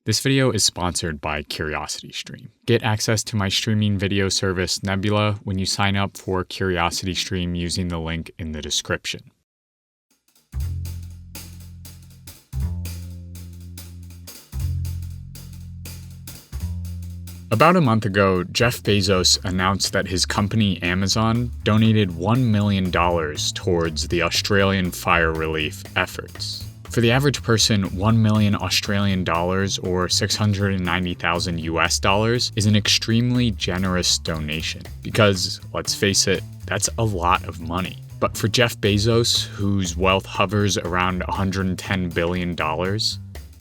This video is sponsored by CuriosityStream. Get access to my streaming video service Nebula when you sign up for CuriosityStream using the link in the description. About a month ago, Jeff Bezos announced that his company Amazon donated $1 million towards the Australian fire relief efforts. For the average person, 1 million Australian dollars or 690,000 US dollars is an extremely generous donation because, let's face it, that's a lot of money. But for Jeff Bezos, whose wealth hovers around $110 billion,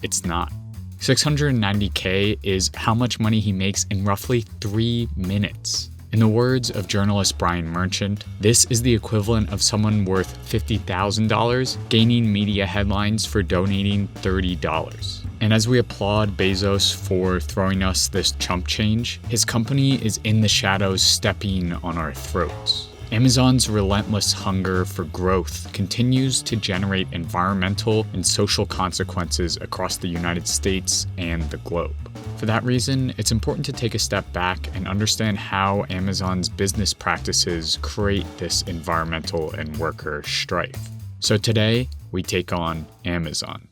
it's not. 690K is how much money he makes in roughly 3 minutes. In the words of journalist Brian Merchant, this is the equivalent of someone worth $50,000 gaining media headlines for donating $30. And as we applaud Bezos for throwing us this chump change, his company is in the shadows stepping on our throats. Amazon's relentless hunger for growth continues to generate environmental and social consequences across the United States and the globe. For that reason, it's important to take a step back and understand how Amazon's business practices create this environmental and worker strife. So today, we take on Amazon.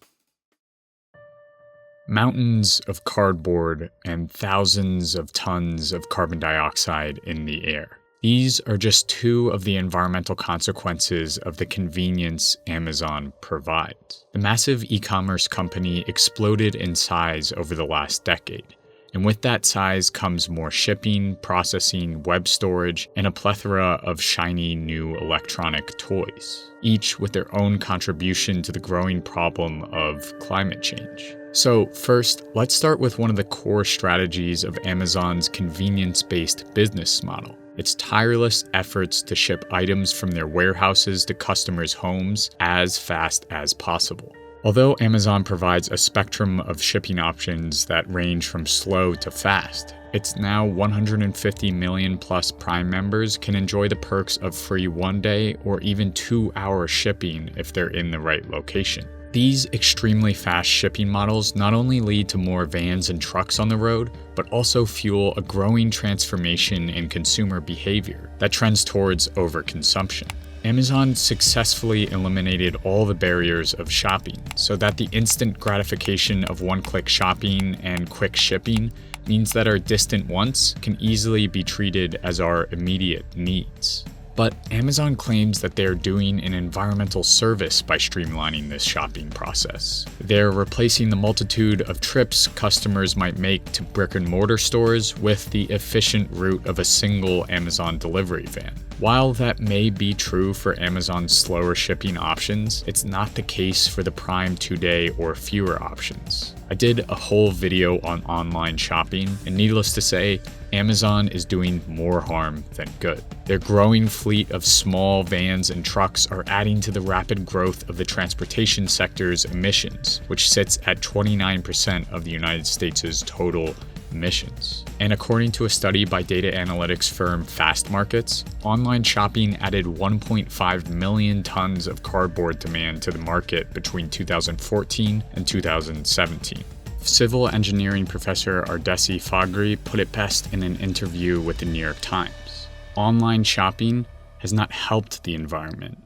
Mountains of cardboard and thousands of tons of carbon dioxide in the air. These are just two of the environmental consequences of the convenience Amazon provides. The massive e-commerce company exploded in size over the last decade, and with that size comes more shipping, processing, web storage, and a plethora of shiny new electronic toys, each with their own contribution to the growing problem of climate change. So first, let's start with one of the core strategies of Amazon's convenience-based business model. Its tireless efforts to ship items from their warehouses to customers' homes as fast as possible. Although Amazon provides a spectrum of shipping options that range from slow to fast, its now 150 million plus Prime members can enjoy the perks of free 1-day or even 2-hour shipping if they're in the right location. These extremely fast shipping models not only lead to more vans and trucks on the road, but also fuel a growing transformation in consumer behavior that trends towards overconsumption. Amazon successfully eliminated all the barriers of shopping so that the instant gratification of one-click shopping and quick shipping means that our distant wants can easily be treated as our immediate needs. But Amazon claims that they're doing an environmental service by streamlining this shopping process. They're replacing the multitude of trips customers might make to brick-and-mortar stores with the efficient route of a single Amazon delivery van. While that may be true for Amazon's slower shipping options, it's not the case for the Prime 2-day or fewer options. I did a whole video on online shopping, and needless to say, Amazon is doing more harm than good. Their growing fleet of small vans and trucks are adding to the rapid growth of the transportation sector's emissions, which sits at 29% of the United States' total emissions. And according to a study by data analytics firm Fast Markets, online shopping added 1.5 million tons of cardboard demand to the market between 2014 and 2017. Civil engineering professor Ardesi Fagri put it best in an interview with the New York Times. Online shopping has not helped the environment.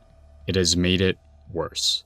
It has made it worse.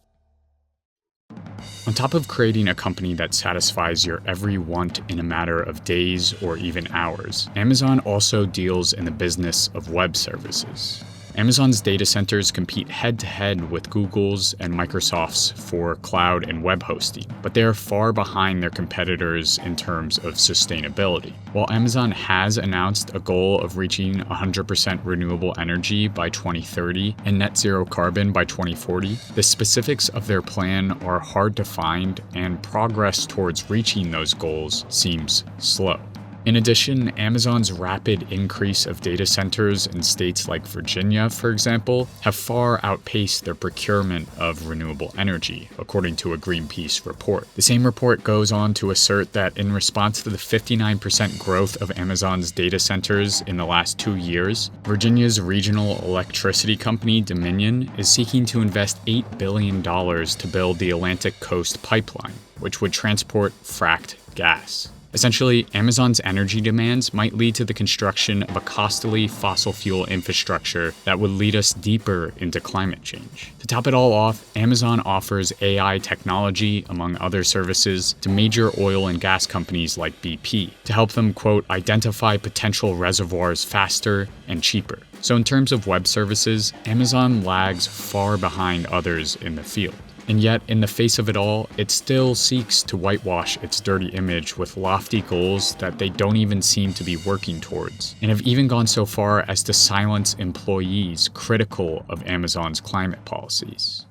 On top of creating a company that satisfies your every want in a matter of days or even hours, Amazon also deals in the business of web services. Amazon's data centers compete head-to-head with Google's and Microsoft's for cloud and web hosting, but they are far behind their competitors in terms of sustainability. While Amazon has announced a goal of reaching 100% renewable energy by 2030 and net zero carbon by 2040, the specifics of their plan are hard to find, and progress towards reaching those goals seems slow. In addition, Amazon's rapid increase of data centers in states like Virginia, for example, have far outpaced their procurement of renewable energy, according to a Greenpeace report. The same report goes on to assert that in response to the 59% growth of Amazon's data centers in the last 2 years, Virginia's regional electricity company, Dominion, is seeking to invest $8 billion to build the Atlantic Coast Pipeline, which would transport fracked gas. Essentially, Amazon's energy demands might lead to the construction of a costly fossil fuel infrastructure that would lead us deeper into climate change. To top it all off, Amazon offers AI technology, among other services, to major oil and gas companies like BP to help them, quote, identify potential reservoirs faster and cheaper. So in terms of web services, Amazon lags far behind others in the field. And yet, in the face of it all, it still seeks to whitewash its dirty image with lofty goals that they don't even seem to be working towards, and have even gone so far as to silence employees critical of Amazon's climate policies.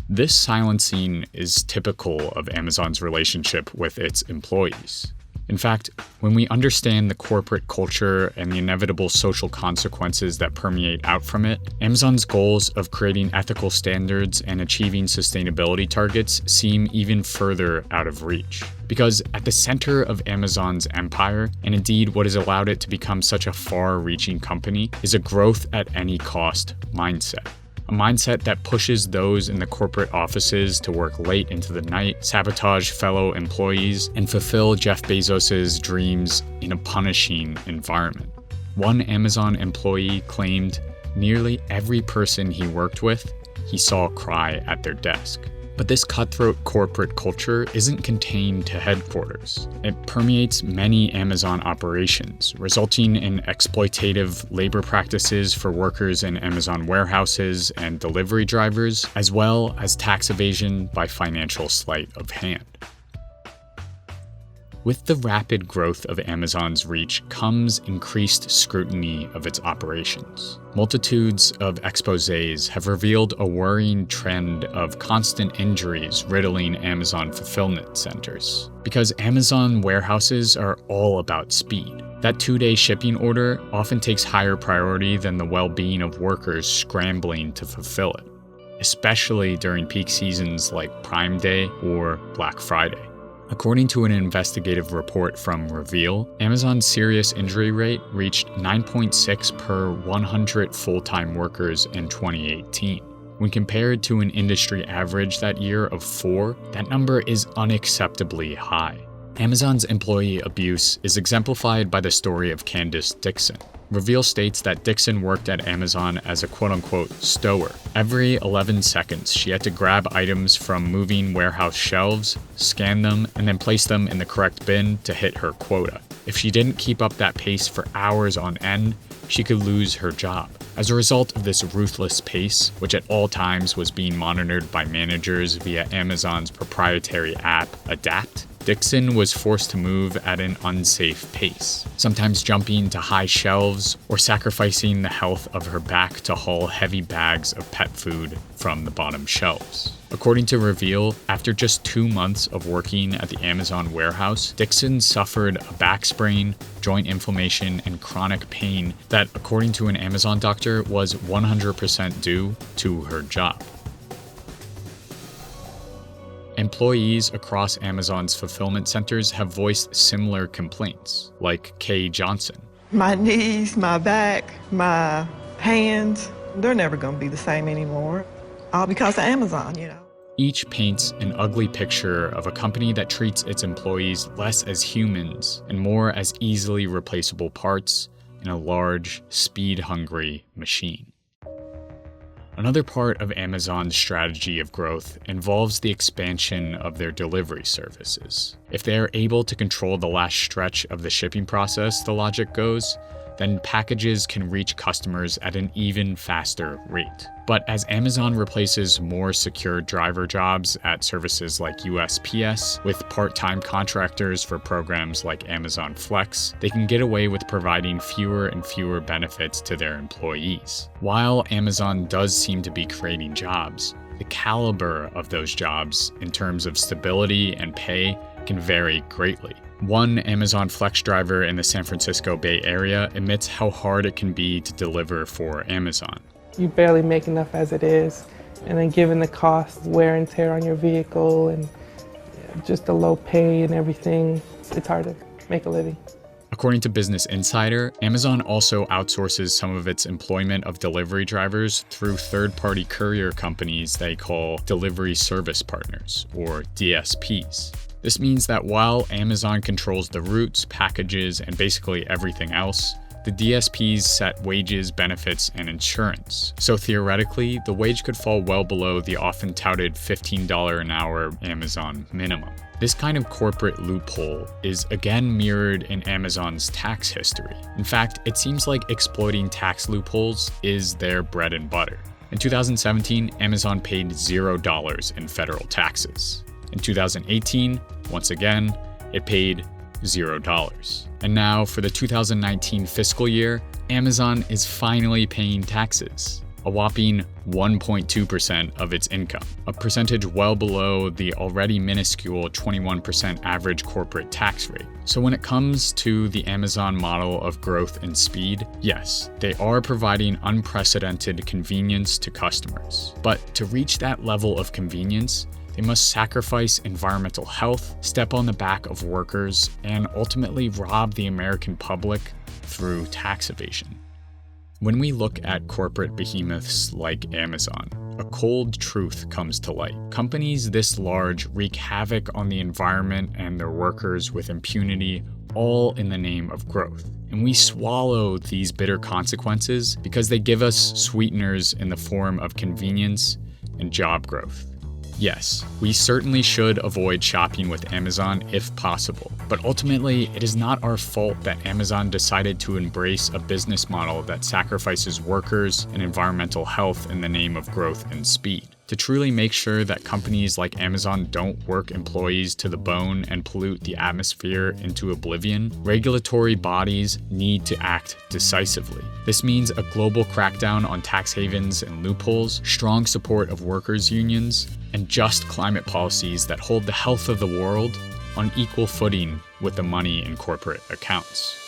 This silencing is typical of Amazon's relationship with its employees. In fact, when we understand the corporate culture and the inevitable social consequences that permeate out from it, Amazon's goals of creating ethical standards and achieving sustainability targets seem even further out of reach. Because at the center of Amazon's empire, and indeed what has allowed it to become such a far-reaching company, is a growth at any cost mindset. A mindset that pushes those in the corporate offices to work late into the night, sabotage fellow employees, and fulfill Jeff Bezos' dreams in a punishing environment. One Amazon employee claimed nearly every person he worked with, he saw cry at their desk. But this cutthroat corporate culture isn't contained to headquarters. It permeates many Amazon operations, resulting in exploitative labor practices for workers in Amazon warehouses and delivery drivers, as well as tax evasion by financial sleight of hand. With the rapid growth of Amazon's reach comes increased scrutiny of its operations. Multitudes of exposés have revealed a worrying trend of constant injuries riddling Amazon fulfillment centers. Because Amazon warehouses are all about speed. That 2-day shipping order often takes higher priority than the well-being of workers scrambling to fulfill it, especially during peak seasons like Prime Day or Black Friday. According to an investigative report from Reveal, Amazon's serious injury rate reached 9.6 per 100 full-time workers in 2018. When compared to an industry average that year of 4, that number is unacceptably high. Amazon's employee abuse is exemplified by the story of Candace Dixon. Reveal states that Dixon worked at Amazon as a quote-unquote stower. Every 11 seconds, she had to grab items from moving warehouse shelves, scan them, and then place them in the correct bin to hit her quota. If she didn't keep up that pace for hours on end, she could lose her job. As a result of this ruthless pace, which at all times was being monitored by managers via Amazon's proprietary app, Adapt, Dixon was forced to move at an unsafe pace, sometimes jumping to high shelves or sacrificing the health of her back to haul heavy bags of pet food from the bottom shelves. According to Reveal, after just 2 months of working at the Amazon warehouse, Dixon suffered a back sprain, joint inflammation, and chronic pain that, according to an Amazon doctor, was 100% due to her job. Employees across Amazon's fulfillment centers have voiced similar complaints, like Kay Johnson. My knees, my back, my hands, they're never going to be the same anymore. All because of Amazon, Each paints an ugly picture of a company that treats its employees less as humans and more as easily replaceable parts in a large, speed-hungry machine. Another part of Amazon's strategy of growth involves the expansion of their delivery services. If they are able to control the last stretch of the shipping process, the logic goes, then packages can reach customers at an even faster rate. But as Amazon replaces more secure driver jobs at services like USPS with part-time contractors for programs like Amazon Flex, they can get away with providing fewer and fewer benefits to their employees. While Amazon does seem to be creating jobs, the caliber of those jobs in terms of stability and pay can vary greatly. One Amazon Flex driver in the San Francisco Bay Area admits how hard it can be to deliver for Amazon. You barely make enough as it is, and then given the cost, wear and tear on your vehicle, and just the low pay and everything, it's hard to make a living. According to Business Insider, Amazon also outsources some of its employment of delivery drivers through third-party courier companies they call Delivery Service Partners, or DSPs. This means that while Amazon controls the routes, packages, and basically everything else, the DSPs set wages, benefits, and insurance. So theoretically, the wage could fall well below the often touted $15 an hour Amazon minimum. This kind of corporate loophole is again mirrored in Amazon's tax history. In fact, it seems like exploiting tax loopholes is their bread and butter. In 2017, Amazon paid $0 in federal taxes. In 2018, once again, it paid $0. And now for the 2019 fiscal year, Amazon is finally paying taxes, a whopping 1.2% of its income, a percentage well below the already minuscule 21% average corporate tax rate. So when it comes to the Amazon model of growth and speed, yes, they are providing unprecedented convenience to customers. But to reach that level of convenience, they must sacrifice environmental health, step on the back of workers, and ultimately rob the American public through tax evasion. When we look at corporate behemoths like Amazon, a cold truth comes to light. Companies this large wreak havoc on the environment and their workers with impunity, all in the name of growth. And we swallow these bitter consequences because they give us sweeteners in the form of convenience and job growth. Yes, we certainly should avoid shopping with Amazon if possible, but ultimately it is not our fault that Amazon decided to embrace a business model that sacrifices workers and environmental health in the name of growth and speed. To truly make sure that companies like Amazon don't work employees to the bone and pollute the atmosphere into oblivion, regulatory bodies need to act decisively. This means a global crackdown on tax havens and loopholes, strong support of workers' unions, and just climate policies that hold the health of the world on equal footing with the money in corporate accounts.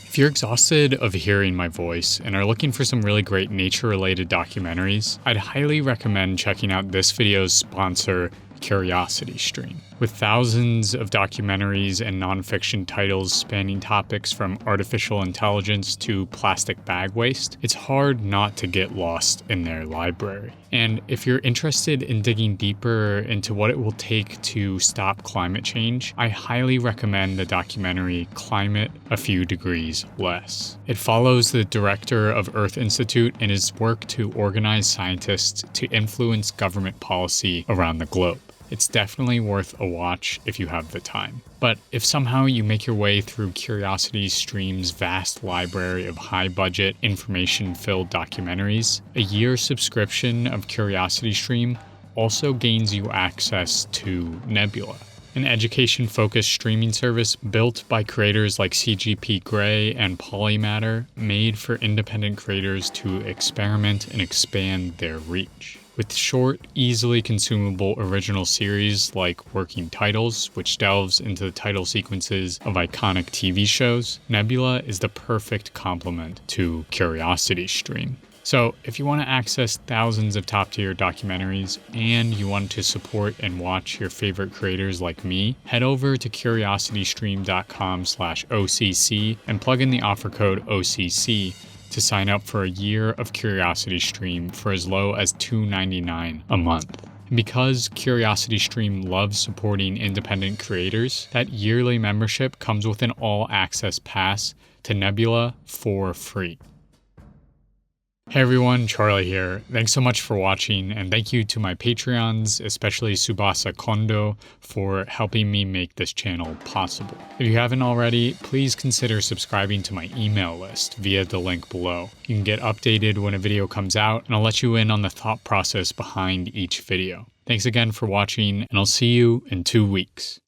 If you're exhausted of hearing my voice and are looking for some really great nature-related documentaries, I'd highly recommend checking out this video's sponsor, CuriosityStream. With thousands of documentaries and nonfiction titles spanning topics from artificial intelligence to plastic bag waste, it's hard not to get lost in their library. And if you're interested in digging deeper into what it will take to stop climate change, I highly recommend the documentary Climate a Few Degrees Less. It follows the director of Earth Institute in his work to organize scientists to influence government policy around the globe. It's definitely worth a watch if you have the time. But if somehow you make your way through CuriosityStream's vast library of high-budget, information-filled documentaries, a year subscription of CuriosityStream also gains you access to Nebula, an education-focused streaming service built by creators like CGP Grey and Polymatter, made for independent creators to experiment and expand their reach. With short, easily consumable original series like Working Titles, which delves into the title sequences of iconic TV shows, Nebula is the perfect complement to CuriosityStream. So if you want to access thousands of top-tier documentaries and you want to support and watch your favorite creators like me, head over to curiositystream.com/OCC and plug in the offer code OCC to sign up for a year of CuriosityStream for as low as $2.99 a month. And because CuriosityStream loves supporting independent creators, that yearly membership comes with an all-access pass to Nebula for free. Hey everyone, Charlie here. Thanks so much for watching, and thank you to my Patreons, especially Subasa Kondo, for helping me make this channel possible. If you haven't already, please consider subscribing to my email list via the link below. You can get updated when a video comes out, and I'll let you in on the thought process behind each video. Thanks again for watching, and I'll see you in 2 weeks.